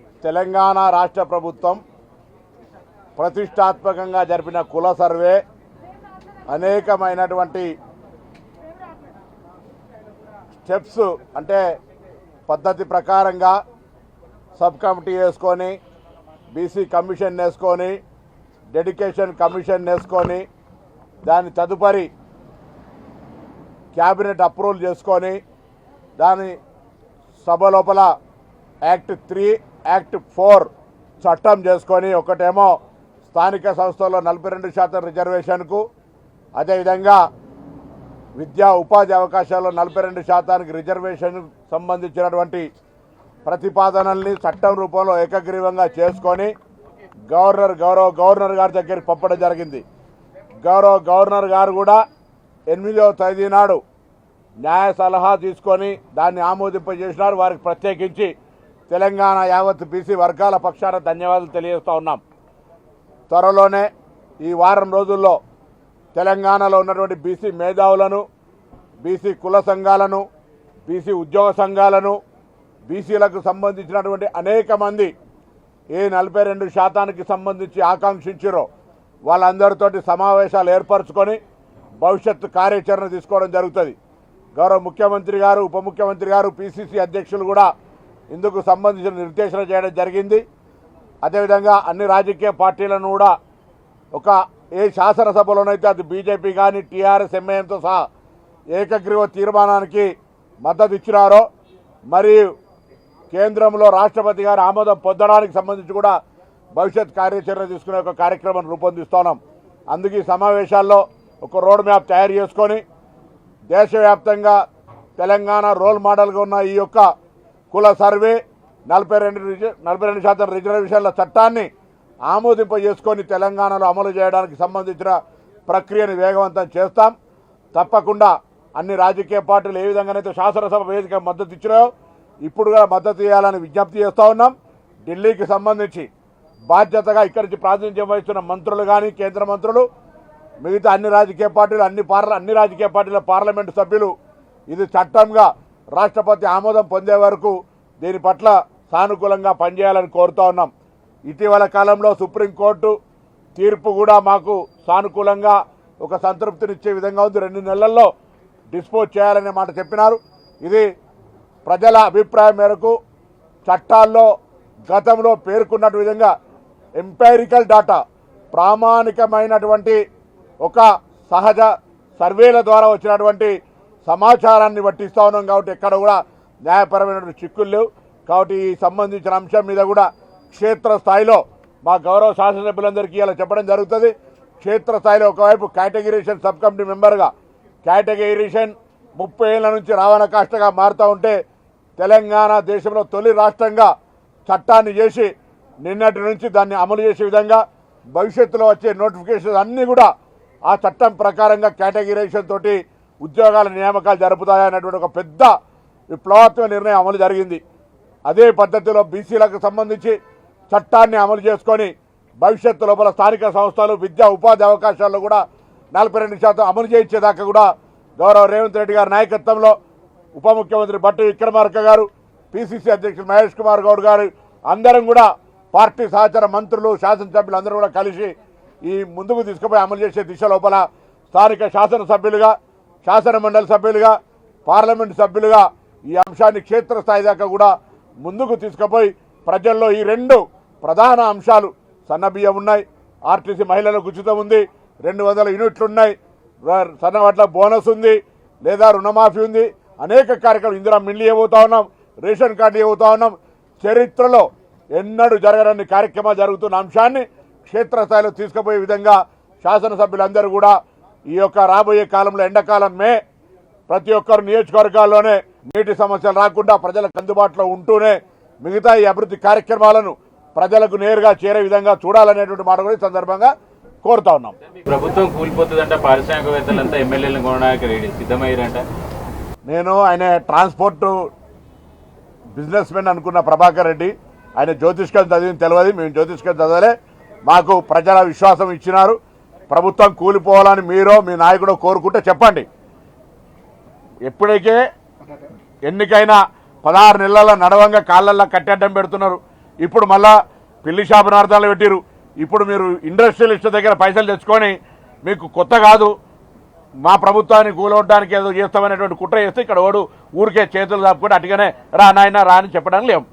తెలంగాణ రాష్ట్ర ప్రభుత్వం ప్రతిష్టాత్మకంగా జరిపిన కుల సర్వే అనేకమైనటువంటి స్టెప్స్ అంటే పద్ధతి ప్రకారంగా సబ్ కమిటీ వేసుకొని బీసీ కమిషన్ వేసుకొని డెడికేషన్ కమిషన్ వేసుకొని దాని తదుపరి క్యాబినెట్ అప్రూవల్ చేసుకొని దాని సభ లోపల యాక్ట్ 3 యాక్ట్ 4 చట్టం చేసుకొని ఒకటేమో స్థానిక సంస్థల్లో 42% రిజర్వేషన్కు, అదేవిధంగా విద్యా ఉపాధి అవకాశాల్లో 42% రిజర్వేషన్ సంబంధించినటువంటి ప్రతిపాదనల్ని చట్టం రూపంలో ఏకగ్రీవంగా చేసుకొని గౌరవ గవర్నర్ గారి దగ్గరికి పంపడం జరిగింది. గౌరవ గవర్నర్ గారు కూడా 8వ తేదీ నాడు న్యాయ సలహా తీసుకొని దాన్ని ఆమోదింపజేసినారు. వారికి ప్రత్యేకించి తెలంగాణ యావత్ బీసీ వర్గాల పక్షాన ధన్యవాదాలు తెలియజేస్తూ ఉన్నాం. త్వరలోనే ఈ వారం రోజుల్లో తెలంగాణలో ఉన్నటువంటి బీసీ మేధావులను, బీసీ కుల సంఘాలను, బీసీ ఉద్యోగ సంఘాలను, బీసీలకు సంబంధించినటువంటి అనేక మంది ఏ 42% సంబంధించి ఆకాంక్షించారో వాళ్ళందరితోటి సమావేశాలు ఏర్పరచుకొని భవిష్యత్తు కార్యాచరణ తీసుకోవడం జరుగుతుంది. గౌరవ ముఖ్యమంత్రి గారు, ఉప ముఖ్యమంత్రి గారు, పిసిసి అధ్యక్షులు కూడా ఇందుకు సంబంధించిన నిర్దేశన చేయడం జరిగింది. అదేవిధంగా అన్ని రాజకీయ పార్టీలను కూడా ఒక ఏ శాసనసభలోనైతే అది బీజేపీ కానీ టీఆర్ఎస్ ఎంఐఎంతో సహా ఏకగ్రీవ తీర్మానానికి మద్దతు ఇచ్చినారో మరియు కేంద్రంలో రాష్ట్రపతి గారి ఆమోదం పొందడానికి సంబంధించి కూడా భవిష్యత్ కార్యాచరణ తీసుకునే ఒక కార్యక్రమాన్ని రూపొందిస్తున్నాం. అందుకే ఈ సమావేశాల్లో ఒక రోడ్ మ్యాప్ తయారు చేసుకొని దేశవ్యాప్తంగా తెలంగాణ రోల్ మోడల్గా ఉన్న ఈ యొక్క కుల సర్వే 42% రిజర్వేషన్ల చట్టాన్ని ఆమోదింపజేసుకొని తెలంగాణలో అమలు చేయడానికి సంబంధించిన ప్రక్రియను వేగవంతం చేస్తాం. తప్పకుండా అన్ని రాజకీయ పార్టీలు ఏ విధంగానైతే శాసనసభ వేదిక మద్దతు ఇచ్చినాయో ఇప్పుడు కూడా మద్దతు ఇవ్వాలని విజ్ఞప్తి చేస్తూ ఉన్నాం. ఢిల్లీకి సంబంధించి బాధ్యతగా ఇక్కడి నుంచి ప్రాతినిధ్యం వహిస్తున్న మంత్రులు కానీ కేంద్ర మంత్రులు, మిగతా అన్ని రాజకీయ పార్టీలు, అన్ని రాజకీయ పార్టీల పార్లమెంటు సభ్యులు ఇది చట్టంగా రాష్ట్రపతి ఆమోదం పొందే వరకు దీని పట్ల సానుకూలంగా పనిచేయాలని కోరుతూ ఉన్నాం. ఇటీవల కాలంలో సుప్రీంకోర్టు తీర్పు కూడా మాకు సానుకూలంగా ఒక సంతృప్తినిచ్చే విధంగా ఉంది. 2 నెలల్లో డిస్పోజ్ చేయాలనే మాట చెప్పినారు. ఇది ప్రజల అభిప్రాయం మేరకు చట్టాల్లో గతంలో పేర్కొన్నట్టు విధంగా ఎంపైరికల్ డాటా, ప్రామాణికమైనటువంటి ఒక సహజ సర్వేల ద్వారా వచ్చినటువంటి సమాచారాన్ని పట్టిస్తూ ఉన్నాం. కాబట్టి ఎక్కడ కూడా న్యాయపరమైనటువంటి చిక్కులు లేవు. కాబట్టి ఈ సంబంధించిన అంశం మీద కూడా క్షేత్రస్థాయిలో మా గౌరవ శాసనసభ్యులందరికీ ఇలా చెప్పడం జరుగుతుంది. క్షేత్రస్థాయిలో ఒకవైపు కేటగిరీషన్ సబ్ కమిటీ మెంబర్గా కేటగిరీషన్ 30 ఏళ్ల నుంచి రావణ కాష్టగా మారుతూ ఉంటే తెలంగాణ దేశంలో తొలి రాష్ట్రంగా చట్టాన్ని చేసి నిన్నటి నుంచి దాన్ని అమలు చేసే విధంగా భవిష్యత్తులో వచ్చే నోటిఫికేషన్ అన్నీ కూడా ఆ చట్టం ప్రకారంగా కేటగిరీషన్ తోటి ఉద్యోగాల నియామకాలు జరుపుతాయనేటువంటి ఒక పెద్ద విప్లవాత్మక నిర్ణయం అమలు జరిగింది. అదే పద్ధతిలో బీసీలకు సంబంధించి చట్టాన్ని అమలు చేసుకొని భవిష్యత్తు లోపల స్థానిక సంస్థలు విద్యా ఉపాధి అవకాశాల్లో కూడా 42% అమలు చేయించేదాకా కూడా గౌరవ రేవంత్ రెడ్డి గారి నాయకత్వంలో ఉప ముఖ్యమంత్రి బట్టి విక్రమార్క గారు, పిసిసి అధ్యక్షులు మహేష్ కుమార్ గౌడ్ గారు అందరం కూడా పార్టీ సహచర మంత్రులు, శాసనసభ్యులు అందరూ కూడా కలిసి ఈ ముందుకు తీసుకుపోయి అమలు చేసే దిశ లోపల స్థానిక శాసనసభ్యులుగా, శాసన మండలి సభ్యులుగా, పార్లమెంటు సభ్యులుగా ఈ అంశాన్ని క్షేత్రస్థాయి దాకా కూడా ముందుకు తీసుకుపోయి ప్రజల్లో ఈ 2 ప్రధాన అంశాలు, సన్నబియ్యం ఉన్నాయి, ఆర్టీసీ మహిళలకు ఉచితం ఉంది, 200 యూనిట్లు ఉన్నాయి, సన్నవట్ల బోనస్ ఉంది, లేదా రుణమాఫీ ఉంది, అనేక కార్యక్రమాలు, ఇందిరా మిల్లు ఇవ్వబోతా ఉన్నాం, రేషన్ కార్డు ఇవ్వబోతా ఉన్నాం. చరిత్రలో ఎన్నడూ జరగని కార్యక్రమాలు జరుగుతున్న అంశాన్ని క్షేత్రస్థాయిలో తీసుకుపోయే విధంగా శాసనసభ్యులందరూ కూడా ఈ యొక్క రాబోయే కాలంలో ఎండాకాలం ప్రతి ఒక్కరు నియోజకవర్గాల్లోనే నీటి సమస్యలు రాకుండా ప్రజలకు అందుబాటులో ఉంటూనే మిగతా ఈ అభివృద్ధి కార్యక్రమాలను ప్రజలకు నేరుగా చేరే విధంగా చూడాలనేటువంటి మాట కూడా ఈ సందర్భంగా కోరుతా ఉన్నాం. ప్రభుత్వం కూలిపోతుందంట, పారిశ్రామికవేత్తలంతా ఎమ్మెల్యేలను కొనడానికి సిద్ధమయ్యారంట. నేను ఆయన ట్రాన్స్పోర్ట్ బిజినెస్ మెన్ అనుకున్న ప్రభాకర్ రెడ్డి, ఆయన జ్యోతిష్కం చదివింది తెలియదు, మేము జ్యోతిష్కం చదవలే. మాకు ప్రజల విశ్వాసం ఇచ్చినారు. ప్రభుత్వం కూలిపోవాలని మీరో మీ నాయకుడో కోరుకుంటే చెప్పండి. ఎప్పటికే ఎన్నికైనా 16 నెలల నడవంగా కాళ్ళల్లో కట్టెడ్డం పెడుతున్నారు. ఇప్పుడు మళ్ళా పిల్లి శాపనార్థాలు పెట్టిరు. ఇప్పుడు మీరు ఇండస్ట్రియలిస్ట్ దగ్గర పైసలు తెచ్చుకొని మీకు కొత్త కాదు, మా ప్రభుత్వాన్ని కూలవడానికి ఏదో చేస్తామనేటువంటి కుట్ర చేస్తే ఇక్కడ ఓడు ఊరికే చేతులు దాపుకొని అటుగానే రా నాయన రా అని చెప్పడానికి లేవు.